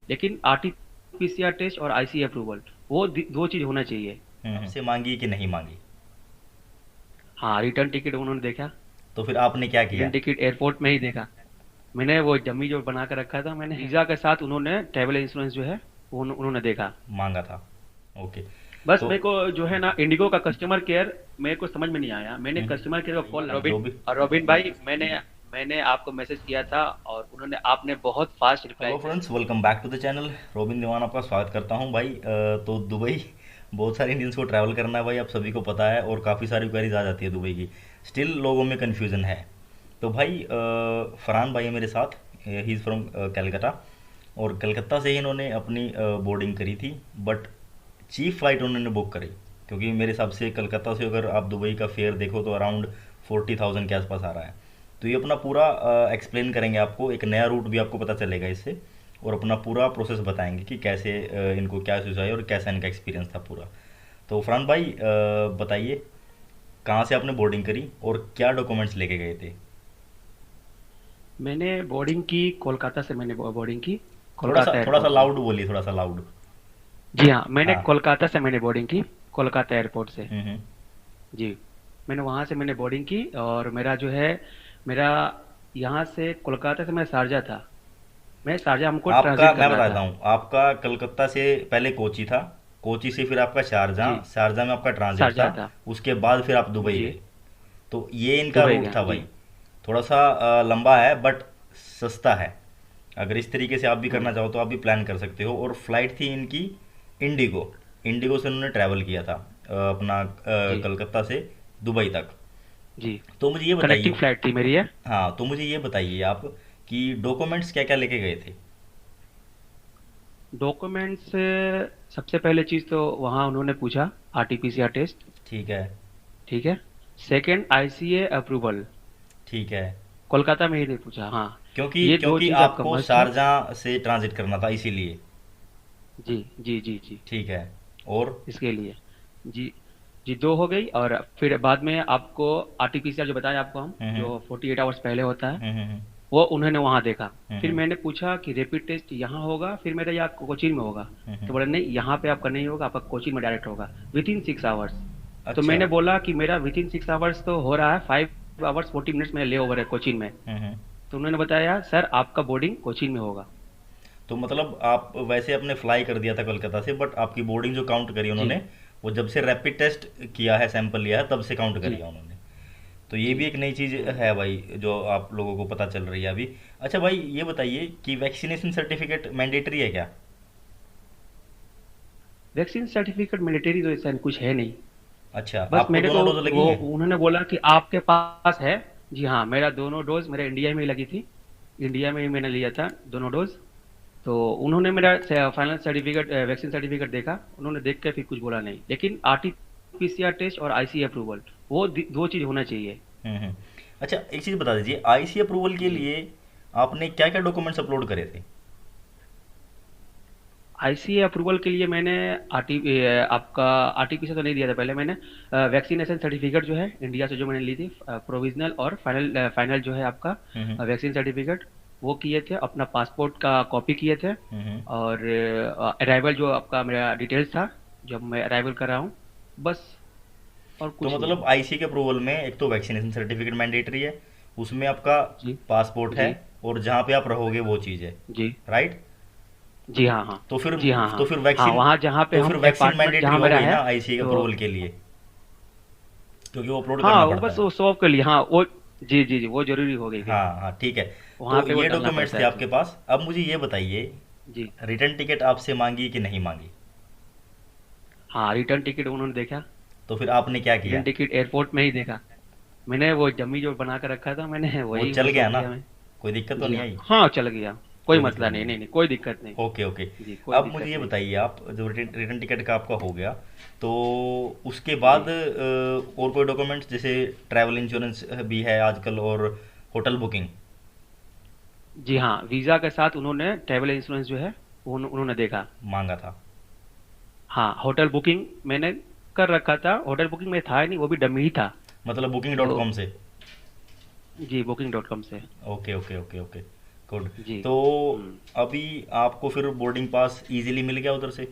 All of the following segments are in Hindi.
लेकिन आरटीपीसीआर टेस्ट और आईसी अप्रूवल, वो दो चीज होना चाहिए। आपसे मांगी कि नहीं मांगी? हाँ, रिटर्न टिकट उन्होंने देखा। तो फिर आपने क्या किया? रिटर्न टिकट एयरपोर्ट में ही देखा। मैंने वो डमी जो बना कर रखा था, मैंने वीजा के साथ उन्होंने ट्रैवल इंश्योरेंस जो है वो उन्होंने देखा। मांगा था। ओके। बस तो मेरे को जो है ना इंडिगो का कस्टमर केयर मेरे को समझ में नहीं आया। मैंने हम्म, कस्टमर केयर को कॉल जो रॉबिन, भी। और रॉबिन भाई, मैंने आपको मैसेज किया था और उन्होंने आपने बहुत फास्ट रिप्लाई हेलो किया। Friends, welcome back to the channel. Robin Dewan आपका स्वागत करता हूं भाई। तो दुबई बहुत सारे इंडियंस को ट्रैवल करना है भाई, आप सभी को पता है, और काफ़ी सारी क्वेरीज आ जाती है दुबई की। स्टिल लोगों में कन्फ्यूज़न है। तो भाई फरहान भाई है मेरे साथ। ही इज़ फ्रॉम कलकत्ता, और कलकत्ता से ही इन्होंने अपनी बोर्डिंग करी थी। बट चीप फ्लाइट उन्होंने बुक करी, क्योंकि मेरे हिसाब से कलकत्ता से अगर आप दुबई का फेयर देखो तो अराउंड 40,000 के आसपास आ रहा है। तो ये अपना पूरा एक्सप्लेन करेंगे आपको, एक नया रूट भी आपको पता चलेगा इससे, और अपना पूरा प्रोसेस बताएंगे कि कैसे इनको क्या इश्यूज आए और कैसा इनका एक्सपीरियंस था पूरा। तो फरहान भाई बताइए, कहाँ से आपने बोर्डिंग करी और क्या डॉक्यूमेंट्स लेके गए थे? मैंने बोर्डिंग की कोलकाता से, मैंने बोर्डिंग की कोलकाता थोड़ा सा एयरपोर्ट से। लाउड बोलिए, थोड़ा सा लाउड। जी हाँ, मैंने हाँ। कोलकाता से मैंने बोर्डिंग की, कोलकाता एयरपोर्ट से। हम्म। जी, मैंने वहाँ से मैंने बोर्डिंग की, और मेरा जो है, मेरा यहाँ से कोलकाता से मैं शारजा था। मैं शारजा, हमको आपका ट्रांजिट मैं करना बताता था। हूँ, आपका कलकत्ता से पहले कोची था, कोची से फिर आपका शारजाह, जी, शारजाह में आपका ट्रांजिट था, शारजा था। उसके बाद फिर आप दुबई जी, गए। तो ये इनका दुबई रूट गया था जी। भाई। थोड़ा सा लंबा है बट सस्ता है। अगर इस तरीके से आप भी हम्म। करना चाहो तो आप भी प्लान कर सकते हो। और फ्लाइट थी इनकी इंडिगो। इंडिगो से उन्होंने ट्रैवल किया था अपना जी, कलकत्ता से दुबई तक। जी, तो मुझे ये कनेक्टिंग बताइए। फ्लाइट थी मेरी है। हाँ, तो मुझे ये बताइए आप कि डॉक्यूमेंट्स क्या क्या लेके गए थे? डॉक्यूमेंट्स, सबसे पहले चीज़ तो वहाँ उन्होंने पूछा आरटीपीसीआर टेस्ट। ठीक है। ठीक है। Second, ICA approval. ठीक है। कोलकाता में ही नहीं पूछा, हाँ। क्योंकि ये दो क्योंकि चीज़ आपका आपको मस्ट है। शारजाह से ट्रांजिट करना था इसीलिए। जी, जी, जी, जी। ठीक है। और इसके लिए। जी, जी, दो हो गई, और फिर बाद में आपको आरटीपीसीआर जो बताया आपको हम, हम्म हम्म जो 48 आवर्स पहले होता है, हम्म हम्म वो उन्होंने वहाँ देखा। फिर हम्म मैंने पूछा कि रैपिड टेस्ट यहाँ होगा फिर मेरा, या कोचीन में होगा? हम्म। तो बोले नहीं, यहाँ पे आपका नहीं होगा, आपका कोचीन में डायरेक्ट होगा विद इन 6 आवर्स। तो अच्छा। मैंने बोला कि मेरा विद इन 6 आवर्स तो हो रहा है, 5 आवर्स 40 मिनट्स में ले ओवर है कोचीन में। हम्म। तो उन्होंने बताया सर आपका बोर्डिंग कोचीन में होगा। तो मतलब आप वैसे आपने फ्लाई कर दिया था कोलकाता से, बट आपकी बोर्डिंग जो काउंट करी जी, उन्होंने, वो जब से रैपिड टेस्ट किया है, सैंपल लिया है, तब से काउंट करी जी, है उन्होंने। तो ये जी। भी एक नई चीज़ है भाई, जो आप लोगों को पता चल रही है अभी। अच्छा भाई, ये बताइए कि वैक्सीनेशन सर्टिफिकेट मैंडेटरी है क्या? वैक्सीन सर्टिफिकेट मिलिट्री तो ऐसा कुछ है नहीं। अच्छा, बस आपको मेरे को दोनों डोज लगी वो हैं? उन्होंने बोला कि आपके पास है। जी हाँ, मेरा दोनों डोज मेरा इंडिया में ही लगी थी। इंडिया में ही मैंने लिया था दोनों डोज। तो उन्होंने मेरा फाइनल सर्टिफिकेट, वैक्सीन सर्टिफिकेट देखा। उन्होंने देख के फिर कुछ बोला नहीं, लेकिन आरटीपीसीआर टेस्ट और आईसी अप्रूवल, वो दो चीज होना चाहिए। हम्म। अच्छा, एक चीज़ बता दीजिए, आईसी अप्रूवल के जी, लिए आपने क्या क्या डॉक्यूमेंट्स अपलोड करे थे? आईसीए अप्रूवल के लिए मैंने आपका आरटीपीसीआर तो नहीं दिया था पहले मैंने। वैक्सीनेशन सर्टिफिकेट जो है इंडिया से जो मैंने ली थी, प्रोविजनल और फाइनल, फाइनल जो है आपका हम्म वैक्सीन सर्टिफिकेट, वो किए थे। अपना पासपोर्ट का कॉपी किए थे। हम्म। और अराइवल जो आपका मेरा डिटेल्स था, जब मैं अराइवल कर रहा हूँ, बस। और तो कुछ नहीं। मतलब आईसी के अप्रूवल में एक तो वैक्सीनेशन सर्टिफिकेट मैंडेटरी है, उसमें आपका जी, पासपोर्ट है, जी, और जहाँ पे आप रहोगे वो चीज़ है, जी, राइट? जी, हाँ, हाँ, तो फिर जी, हाँ, तो हाँ, फिर हाँ, वैक्सीन वहाँ जहाँ पे तो फिर हम वैक्सीन अपार्टमेंट मैंडेटरी जहाँ हो मेरा गई है। ना आईसी के तो अप्रूवल के लिए, क्योंकि वो अपलोड करना हाँ, वो पड़ता बस है। वो शॉप के लिए, हाँ, वो। जी, जी, जी, वो जरूरी हो गई फिर। हाँ हाँ, ठीक है। वहाँ तो पे वो ये डालना डॉक्यूमेंट्स पड़ता थे है आपके फिर। पास। अब मुझे ये बताइए, जी, रिटर्न टिकट आपसे मांगी कि नहीं मांगी? हाँ, रिटर्न टिकट उन्होंने देखा। तो फिर आपने क्या रिटर्न किया? टिकट एयरपोर्ट में ही देखा। मैंने वो डमी जो बना कर रखा था, मैंने वो वही चल वो शो गया ना? किया मैं। कोई दिक्कत तो जी नहीं हाँ, आई? हाँ, चल गया। कोई कोई दिक्कत मसला नहीं, नहीं नहीं, नहीं, कोई दिक्कत नहीं। है। Okay okay. जी, कोई अब मुझे दिक्कत ये नहीं। बताइए, आप जो रिटर्न टिकट का आपका हो गया, तो उसके बाद जी, और कोई डॉक्यूमेंट्स, जैसे ट्रैवल इंश्योरेंस भी है आजकल, और होटल बुकिंग? जी हाँ, वीज़ा के साथ उन्होंने ट्रैवल इंश्योरेंस जो है वो उन्होंने देखा। मांगा था? हाँ, होटल बुकिंग मैंने कर रखा था। होटल बुकिंग में था ही नहीं, वो भी डमी ही था। मतलब बुकिंग तो डॉट कॉम से? जी, booking.com से। Okay okay okay okay. Good. जी। तो हम्म। अभी आपको फिर बोर्डिंग पास इजीली मिल गया उधर से?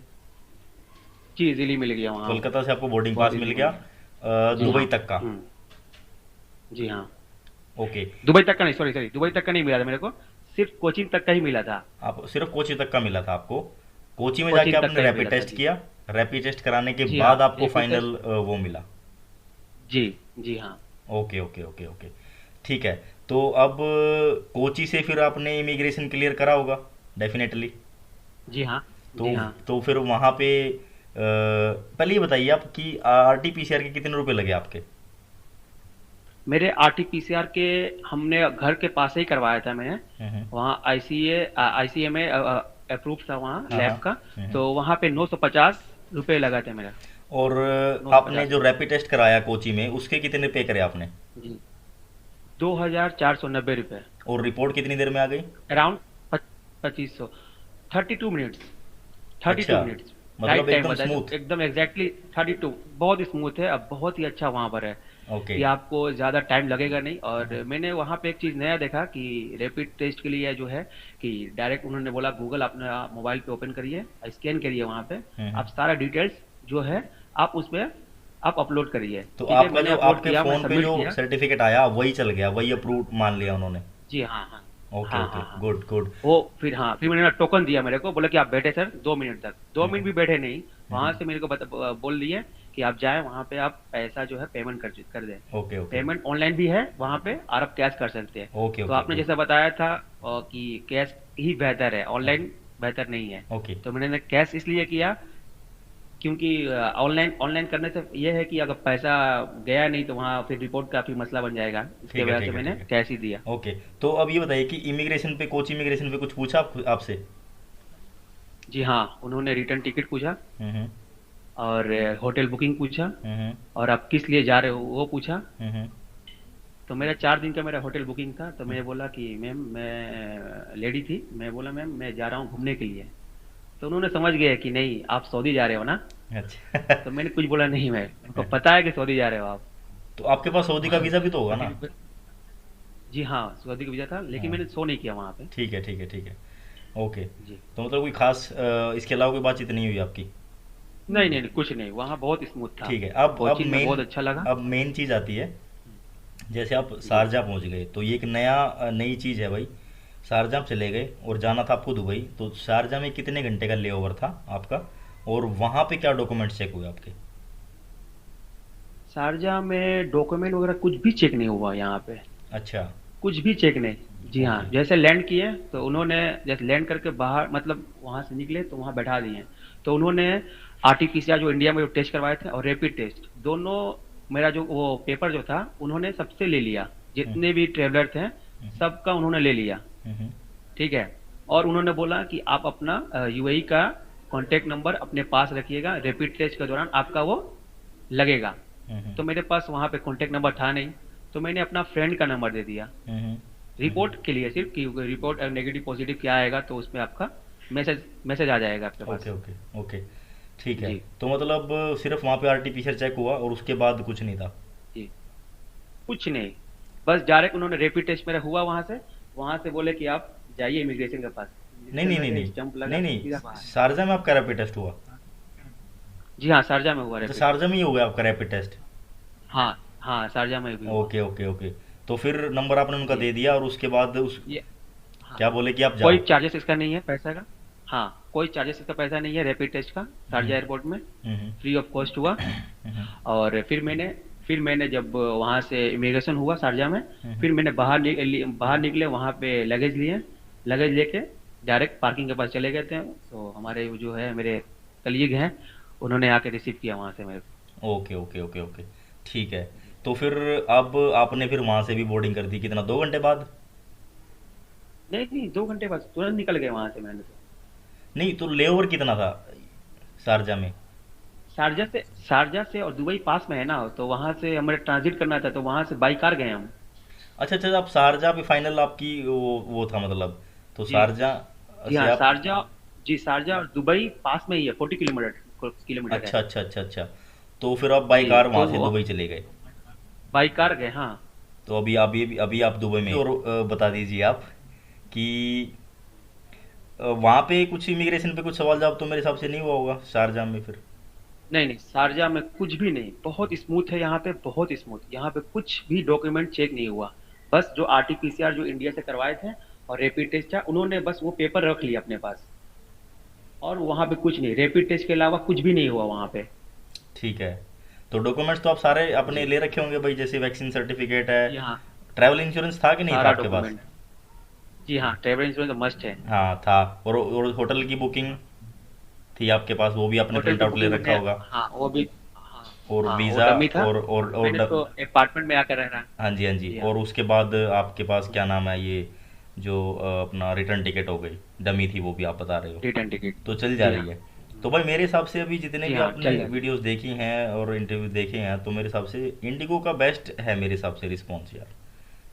जी इजीली मिल गया वहाँ। कोलकाता से आपको बोर्डिंग बहुत पास मिल इजी गया मिल गया। जी दुबई हाँ। तक का? हम्म। जी हाँ। ओके। दुबई तक का नहीं, सॉरी सॉरी, दुबई तक का नहीं मिला था मेरे को, सिर्फ कोचिंग तक का ही मिला था। आप सिर्फ कोची तक का मिला था आपको? कोची में जाके कोचिंग तक आपने का ही रैपिड मिला था टेस्ट जी। किया? रैपिड टेस्ट कराने के जी हाँ, बाद आपको रैपिड टेस्ट। फाइनल वो मिला? जी। जी हाँ। Okay okay okay okay. ठीक है। तो अब कोची से फिर आपने इमिग्रेशन क्लियर करा होगा डेफिनेटली। जी हाँ। जी तो हाँ। फिर वहाँ पे पहले ये बताइए आप कि R T P C R के कितने रुपए लगे आपके? मेरे आरटीपीसीआर के, हमने घर के पास ही करवाया था मैंने। हम्म। वहाँ आईसीए में अप्रूव था वहाँ हाँ हाँ। लैब का। हम्म। तो वहाँ पे 950 रुपये लगा था मेरा। और नौ सौ आपने पचास जो रैपिड टेस्ट कराया कोची में उसके कितने पे करे आपने? जी, 2490 रुपये। और रिपोर्ट कितनी देर में आ गई? अराउंड 2500। 32 मिनट्स। थर्टी अच्छा, टू मिनट्स मतलब राइट टाइम एकदम बताया, स्मूथ। एकदम एग्जैक्टली 32। बहुत स्मूथ है, अब बहुत ही अच्छा वहाँ पर है ओके। कि आपको ज़्यादा टाइम लगेगा नहीं। और मैंने वहाँ पे एक चीज़ नया देखा कि रैपिड टेस्ट के लिए जो है कि डायरेक्ट उन्होंने बोला गूगल अपना मोबाइल पे ओपन करिए, स्कैन करिए वहाँ पे, हम्म। आप सारा डिटेल्स जो है आप उसमें आप अपलोड करिए। तो ठीक है, आपका मैंने जो अपलोड आपके किया, मैं फ़ोन पे सबमिट जो किया। सर्टिफिकेट आया वही चल गया, वही अप्रूव मान लिया उन्होंने? जी हाँ हाँ। ओके हाँ ओके, हाँ हाँ। Good good. वो फिर हाँ, फिर मैंने टोकन दिया मेरे को, बोला कि आप बैठे सर 2 मिनट तक, 2 मिनट हम्म। भी बैठे नहीं। वहां हम्म। से मेरे को बोल दिए कि आप जाएं वहां पे, आप पैसा जो है पेमेंट कर दें। ओके ओके पेमेंट ऑनलाइन भी है वहां पे, और आप कैश कर सकते हैं। ओके तो ओके, आपने गुड। जैसा बताया था कि कैश ही बेहतर है, ओके ऑनलाइन बेहतर नहीं है। ओके तो मैंने कैश इसलिए किया क्योंकि ऑनलाइन ऑनलाइन करने से ये है कि अगर पैसा गया नहीं तो वहाँ फिर रिपोर्ट का फिर मसला बन जाएगा, इसके ठीक है वजह से ठीक है मैंने ठीक है। कैश ही दिया। ओके। तो अब ये बताइए कि इमिग्रेशन पे, कोच इमिग्रेशन पे कुछ पूछा आपसे? जी हाँ, उन्होंने रिटर्न टिकट पूछा, हम्म। और होटल बुकिंग पूछा, हम्म। और आप किस लिए जा रहे हो वो पूछा। हम्म। तो मेरा 4 दिन का मेरा होटल बुकिंग था, तो मैं बोला कि मैम, मैं लेडी थी, मैं बोला मैम मैं जा रहा हूँ घूमने के लिए। तो उन्होंने समझ गए कि नहीं आप सऊदी जा रहे हो ना। अच्छा। तो मैंने कुछ बोला नहीं, मैं उनको पता है कि सऊदी जा रहे हो आप। तो आपके पास सऊदी का वीज़ा भी तो होगा तो ना? फिर जी हाँ, सऊदी का वीज़ा था, लेकिन हाँ। मैंने शो नहीं किया वहाँ पे। ठीक है ठीक है ठीक है। ओके। जी। तो मतलब कोई खास इसके अलावा कोई बातचीत नहीं हुई आपकी? नहीं नहीं नहीं, कुछ नहीं, वहाँ बहुत स्मूथ था। ठीक है। अब कोचिंग में मेन, बहुत अच्छा लगा। अब मेन चीज़ आती है। जैसे आप जी। शारजा पहुंच गए तो ये एक नया नई चीज़ है भाई। शारजा आप चले गए और जाना था आपको दुबई, तो शारजा में कितने घंटे का लेओवर था आपका? और वहाँ पे क्या डॉक्यूमेंट्स चेक हुए आपके? शारजा में डॉक्यूमेंट वगैरह कुछ भी चेक नहीं हुआ यहाँ पे, अच्छा। कुछ भी चेक नहीं। जी हाँ, ओके। जैसे लैंड किए तो उन्होंने, जैसे लैंड करके बाहर मतलब वहाँ से निकले तो वहाँ बैठा दिए। तो उन्होंने आरटीपीसीआर जो इंडिया में जो टेस्ट करवाए थे और रैपिड टेस्ट दोनों, मेरा जो वो पेपर जो था उन्होंने सबसे ले लिया, हम्म। जितने भी ट्रेवलर थे हम्म। सबका उन्होंने ले लिया। हम्म। ठीक है। और उन्होंने बोला कि आप अपना यूएई का कॉन्टैक्ट नंबर अपने पास रखिएगा, रैपिड टेस्ट के दौरान आपका वो लगेगा। हम्म। तो मेरे पास वहाँ पे कॉन्टैक्ट नंबर था नहीं, तो मैंने अपना फ्रेंड का नंबर दे दिया हम्म। हम्म। रिपोर्ट के लिए, सिर्फ कि रिपोर्ट नेगेटिव पॉजिटिव क्या आएगा तो उसमें आपका मैसेज मैसेज आ जाएगा आपके ओके पास। Okay okay. ठीक है। जी। तो मतलब सिर्फ वहाँ पे आरटीपीसीआर चेक हुआ और उसके बाद कुछ नहीं था? जी। कुछ नहीं, बस डायरेक्ट उन्होंने रैपिड टेस्ट मेरा हुआ वहां से बोले कि आप जाइए इमिग्रेशन के पास। नहीं इमिग्रेशन नहीं में नहीं गए, नहीं। स्टंप नहीं लगा, नहीं, सीधा बाहर। शारजा में आपका रैपिड टेस्ट हुआ? जी हाँ, शारजा में हुआ अच्छा, रैपिड शारजा टेस्ट। में ही हो गया आपका रैपिड टेस्ट? हाँ हाँ, शारजा में भी हुआ। Okay okay okay. तो फिर नंबर आपने उनका जी। दे दिया और उसके बाद उस ये हाँ, क्या बोले कि आप कोई जाओ? चार्जेस इसका नहीं है पैसा का। हाँ, कोई चार्जेस इसका पैसा नहीं है रैपिड टेस्ट का, शारजा हम्म। एयरपोर्ट में हम्म। फ्री ऑफ कॉस्ट हुआ। हम्म। और फिर मैंने जब वहाँ से इमिग्रेशन हुआ शारजा में, हम्म। फिर मैंने बाहर निकले, वहाँ पे लगेज लिए, लगेज लेके डायरेक्ट पार्किंग के पास चले गए थे। तो हमारे वो जो है मेरे कलीग हैं, उन्होंने आके रिसीव किया वहाँ से मेरे ओके ओके ओके ओके। ठीक है। को। जी। तो फिर अब आपने फिर वहाँ से भी बोर्डिंग कर दी कितना, 2 घंटे बाद? नहीं नहीं, 2 घंटे बाद तुरंत निकल गए वहाँ से मैंने तो। नहीं, तो लेओवर कितना था शारजा में? शारजा से और दुबई पास में है ना, तो वहाँ से हमें ट्रांजिट करना था, तो वहाँ से बाई कार गए हम। अच्छा अच्छा, आप शारजा पे फाइनल आपकी वो था मतलब, तो जी। शारजा जी से हाँ, आप। शारजा। जी, शारजा और दुबई पास में ही है, 40 किलोमीटर किलोमीटर है। अच्छा अच्छा अच्छा अच्छा। तो फिर आप बाई जी। कार वहाँ तो से दुबई चले गए? बाई कार गए हाँ। तो अभी आप दुबई में, और बता दीजिए आप कि वहाँ पे कुछ इमिग्रेशन पे कुछ सवाल जवाब तो मेरे हिसाब से नहीं हुआ होगा शारजाह में फिर। नहीं नहीं, शारजा में कुछ भी नहीं, बहुत स्मूथ है यहाँ पे, बहुत स्मूथ। यहाँ पे कुछ भी डॉक्यूमेंट चेक नहीं हुआ। बस जो आरटीपीसीआर जो इंडिया से करवाए थे और रैपिड टेस्ट था, उन्होंने बस वो पेपर रख लिया अपने पास। और वहाँ पे कुछ नहीं, रैपिड टेस्ट के अलावा कुछ भी नहीं हुआ वहाँ पे। ठीक है। तो डॉक्यूमेंट्स तो आप सारे अपने जी। ले रखे होंगे भाई, जैसे वैक्सीन सर्टिफिकेट है। जी हाँ। ट्रैवल इंश्योरेंस था कि नहीं था सारा आपके पास? डॉक्यूमेंट। जी हाँ, ट्रेवल इंश्योरेंस तो मस्ट है। हाँ था। और होटल की बुकिंग थी आपके पास, वो भी आपने होटल प्रिंट की आउट ले बुकिंग रखा मैंने, होगा। हाँ वो भी, हाँ। और हाँ वो वीज़ा डमी था। और मैंने तो अपार्टमेंट में आकर रहना। हाँ जी हाँ जी। जी और हाँ। उसके बाद आपके पास क्या नाम है ये, जो अपना रिटर्न टिकट हो गई, डमी थी वो भी आप बता रहे हो, रिटर्न टिकट। तो चल जा जी रही हाँ। है। तो भाई मेरे हिसाब से अभी जितने जी भी हाँ, आपने चल जाती। वीडियोस देखी हैं और इंटरव्यू देखे हैं, तो मेरे हिसाब से इंडिगो का बेस्ट है मेरे हिसाब से रिस्पॉन्स यार,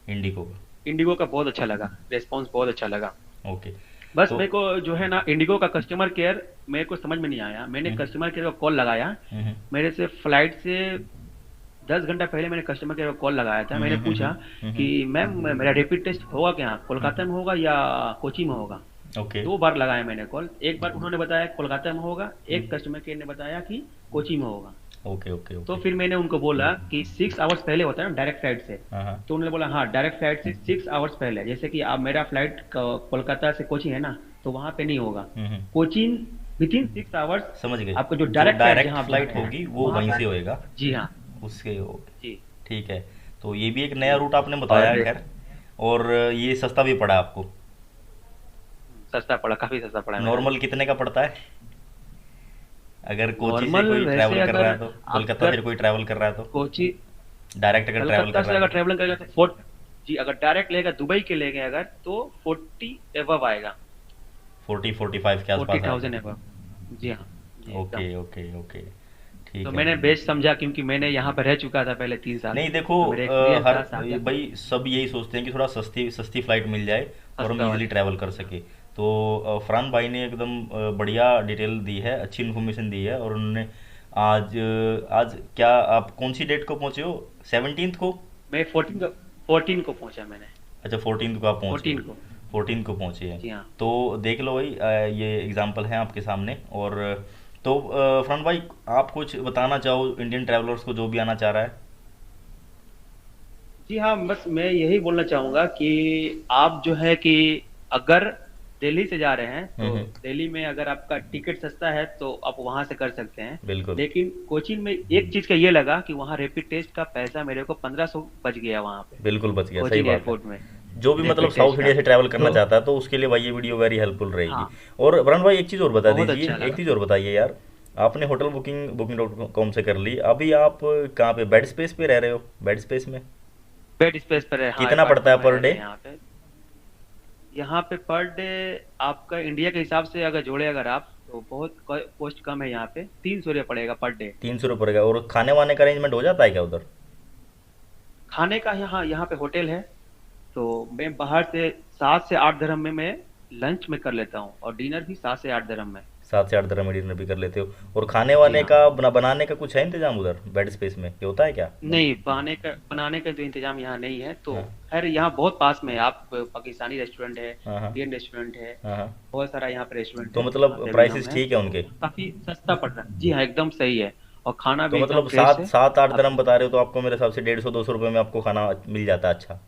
इंडिगो का। इंडिगो का बहुत अच्छा लगा, रिस्पॉन्स बहुत अच्छा लगा। ओके। बस तो मेरे को जो है ना, इंडिगो का कस्टमर केयर मेरे को समझ में नहीं आया। मैंने हम्म कस्टमर केयर को कॉल लगाया। हम्म मेरे से फ्लाइट से 10 घंटा पहले मैंने कस्टमर केयर को कॉल लगाया था। हम्म मैंने हम्म हम्म पूछा हम्म, कि हम्म, मैम मेरा रैपिड टेस्ट होगा क्या, कोलकाता में होगा या कोची में होगा। ओके। 2 बार लगाया मैंने कॉल। एक बार उन्होंने बताया कोलकाता में होगा, हम्म, एक कस्टमर केयर ने बताया कि कोची में होगा। ओके ओके तो ओके। फिर मैंने उनको बोला कि 6 आवर्स पहले होता है ना डायरेक्ट फ्लाइट से। हाँ हाँ। तो उन्होंने बोला हाँ, डायरेक्ट फ्लाइट से 6 आवर्स पहले। जैसे कि अब मेरा फ्लाइट कोलकाता से कोची है ना, तो वहाँ पे नहीं होगा। हम्म। Cochin within 6 hours. समझ गए। आपका जो जो डायरेक्ट फ्लाइट डायरेक्ट जहाँ आप फ्लाइट जाते हैं होगी वो वहाँ वहीं पे। से होएगा। जी हाँ। उसके ओके। जी। ठीक है। तो ये भी एक नया जी। रूट आपने बताया और है खैर। और ये सस्ता भी पड़ा आपको। सस्ता पड़ा, काफी सस्ता पड़ा मेरा। नॉर्मल कितने का पड़ता है, अगर कोची से नॉर्मल कोई वैसे ट्रैवल कर रहा अगर है तो, कोलकाता अगर से कोई ट्रैवल कर रहा है तो, कोची डायरेक्ट अगर ट्रैवल कलकत्ता कर से रहा है अगर तो ट्रेवलिंग करेगा तो जी अगर डायरेक्ट लेगा, दुबई के लेंगे अगर, तो 40 एबव आएगा। 40-45 के फोर्टी आसपास आएगा। Thousand above. जी हाँ। जी एकदम। Okay okay okay. तो ठीक है। मैंने बेस्ट समझा क्योंकि मैंने यहाँ पर रह चुका था पहले 3 साल। नहीं देखो, तो मेरा एक्सपीरियंस हर था शारजा का। भाई सब यही सोचते हैं कि थोड़ा सस्ती सस्ती फ्लाइट मिल जाए और हम सस्ता इजीली वाली। ट्रैवल कर सके। तो फरहान भाई ने एकदम बढ़िया डिटेल दी है, अच्छी इन्फॉर्मेशन दी है। और उन्होंने आज आज क्या, आप कौन सी डेट को पहुंचे हो, 17th को? मैं 14 को पहुंचा मैंने। अच्छा 14th को आप पहुंच गए। 14 को। 14th को पहुंचे हैं। जी हाँ। तो देख लो भाई, ये एग्जाम्पल है आपके सामने। और तो फरहान भाई, आप कुछ बताना चाहो इंडियन ट्रैवलर्स को जो भी आना चाह रहा है? जी हाँ, बस मैं यही बोलना चाहूंगा कि आप जो है कि अगर दिल्ली से जा रहे हैं तो हम्म। दिल्ली में अगर आपका टिकट सस्ता है तो आप वहां से कर सकते हैं। बिल्कुल। लेकिन कोचीन में एक चीज का ये लगा कि वहाँ रैपिड टेस्ट का पैसा मेरे को 1500 बच गया वहां पे, बिल्कुल बच गया, सही कोचीन बात है। एयरपोर्ट में, जो भी मतलब रैपिड साउथ टेस्ट का। इंडिया से ट्रैवल करना तो चाहता है तो उसके लिए भाई ये वीडियो वेरी हेल्पफुल रहेगी। हाँ, और वरुण भाई एक चीज़ और बता बहुत दीजिए, अच्छा एक लगा। चीज़ और बताइए यार। आपने होटल बुकिंग.com से कर ली, अभी आप कहाँ पे, बेड स्पेस पे रह रहे हो, बेड स्पेस में बेड स्पेस पर है, हाँ कितना पड़ता है अपार्टमेंट में पर रह रहे डे? हैं यहाँ पे। यहाँ पे पर डे आपका इंडिया के हिसाब से अगर जोड़े अगर आप, तो बहुत कॉस्ट कम है। यहाँ पे 300 रुपये पड़ेगा पर डे। 300 रुपये पड़ेगा। और खाने वाने का अरेंजमेंट हो जाता है क्या उधर? खाने का यहाँ यहाँ पे होटल है। तो मैं बाहर से 7 से 8 dirham में मैं लंच में कर लेता हूँ, और डिनर भी 7 से 8 dirham में। 7 से 8 दिन डिनर भी कर लेते हो? और खाने जी वाने हाँ। का बनाने का कुछ है इंतजाम उधर बेड स्पेस में, ये होता है क्या? नहीं, बनाने का तो इंतजाम यहाँ नहीं है। तो हाँ खैर यहाँ बहुत पास में है। आप पाकिस्तानी रेस्टोरेंट है, हाँ हाँ इंडियन रेस्टोरेंट है, हाँ हाँ। बहुत सारा यहाँ पे रेस्टोरेंट तो है जहाँ मतलब पे अभी हम प्राइसेस हैं। ठीक है तो उनके? काफी सस्ता पड़ रहा है। जी हाँ, एकदम सही है। और खाना तो भी एकदम मतलब फ्रेश सात है। सात आठ आप दरम बता रहे हो, तो आपको मेरे हिसाब से 150-200 रुपये में आपको खाना मिल जाता है अच्छा।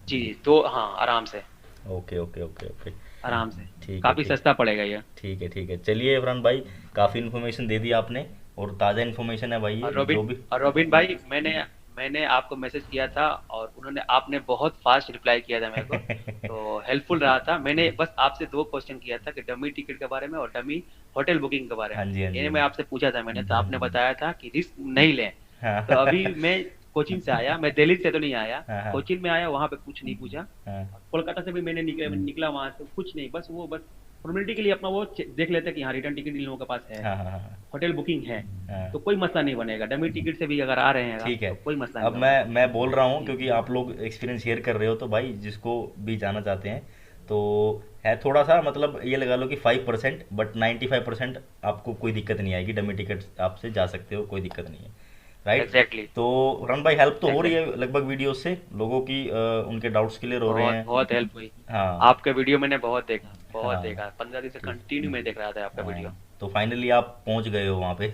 जी, तो हाँ, आराम से, ओके ओके ओके ओके। आराम से। ठीक है काफी ठीक। सस्ता पड़ेगा ये। ठीक है ठीक है, चलिए इमरान भाई, काफ़ी इन्फॉर्मेशन दे दी आपने। और ताज़ा इन्फॉर्मेशन है भाई ये, जो भी। और रोबिन भाई, मैंने मैंने आपको मैसेज किया था और आपने बहुत फास्ट रिप्लाई किया था मेरे को। तो हेल्पफुल रहा था। मैंने बस आपसे 2 क्वेश्चन किया था कि डमी टिकट के बारे में और डमी होटल बुकिंग के बारे हाँ में। जी हाँ जी ये हाँ मैं जी। आपसे पूछा था मैंने, तो आपने बताया था कि रिस्क नहीं लें। तो अभी हाँ मैं कोचिन से आया, मैं दिल्ली से तो नहीं आया। हाँ हाँ कोचिन में आया, वहां पे कुछ नहीं पूछा। हाँ कोलकाता से भी मैंने निकला वहां से कुछ नहीं, बस वो बस फॉर्मेलिटी के लिए अपना वो देख लेते कि हाँ रिटर्न टिकट इन लोगों के पास है, हाँ हाँ हाँ होटल बुकिंग है। हाँ। तो कोई मसला नहीं बनेगा। डमी टिकट से भी अगर आ रहे हैं आप ठीक है। तो कोई मसला अब नहीं होगा। मैं बोल रहा हूँ जी। क्योंकि आप लोग एक्सपीरियंस शेयर कर रहे हो, तो भाई जिसको भी जाना चाहते हैं तो है थोड़ा सा, मतलब ये लगा लो कि 5%, बट 95% आपको कोई दिक्कत नहीं आएगी। डमी टिकट आपसे जा सकते हो, कोई दिक्कत नहीं है। राइट। एग्जैक्टली। तो रन भाई हेल्प तो हो रही एग्जैक्टली। है लगभग वीडियो से लोगों की, उनके डाउट्स क्लियर हो रहे बहुत हैं। बहुत हेल्प हुई। हाँ। आपका वीडियो मैंने बहुत देखा, बहुत हाँ। देखा, 15 दिन से तो कंटिन्यू मैं देख रहा था आपका वीडियो। तो फाइनली आप पहुंच गए हो वहाँ पे।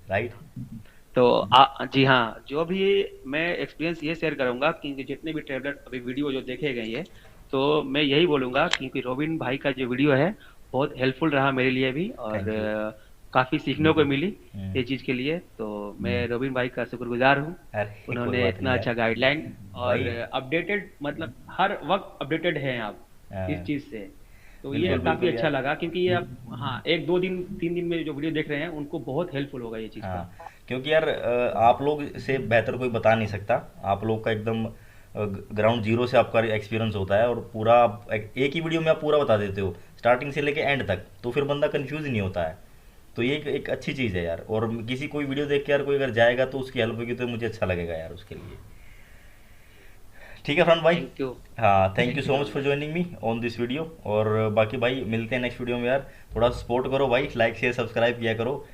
राइट। तो जी हाँ, जो भी मैं एक्सपीरियंस ये शेयर करूंगा कि जितने भी ट्रेवलर अभी वीडियो जो देखे गए हैं, तो मैं यही बोलूंगा क्योंकि रोबिन भाई का जो वीडियो है बहुत हेल्पफुल रहा मेरे लिए भी, और थैंक यू। काफी सीखने को मिली हम्म। ये चीज के लिए। तो हम्म। मैं रोबिन भाई का शुक्रगुजार हूँ, अरे कोई उन्होंने बात नहीं इतना यार अच्छा गाइडलाइन और भाई। अपडेटेड, मतलब हर वक्त अपडेटेड हैं आप इस हाँ, चीज से। तो ये बिल्कुल काफी बिल्कुल अच्छा यार। लगा क्योंकि ये आप, हाँ, एक दो दिन 3 दिन में जो वीडियो देख रहे हैं उनको बहुत हेल्पफुल होगा ये चीज का। हाँ, क्योंकि यार आप लोग से बेहतर कोई बता नहीं सकता। आप लोग का एकदम ग्राउंड जीरो से आपका एक्सपीरियंस होता है, और पूरा एक ही वीडियो में आप पूरा बता देते हो स्टार्टिंग से लेके एंड तक, तो फिर बंदा कंफ्यूज नहीं होता है। तो ये एक अच्छी चीज़ है यार, और किसी कोई वीडियो देख के यार कोई अगर जाएगा तो उसकी हेल्प होगी तो मुझे अच्छा लगेगा यार उसके लिए। ठीक है फरहान भाई। Thank you. हाँ, thank you thank you so much for Mohammad. Joining me on this video. और बाकी भाई मिलते हैं नेक्स्ट वीडियो में यार। थोड़ा सपोर्ट करो भाई, लाइक शेयर सब्सक्राइब किया करो।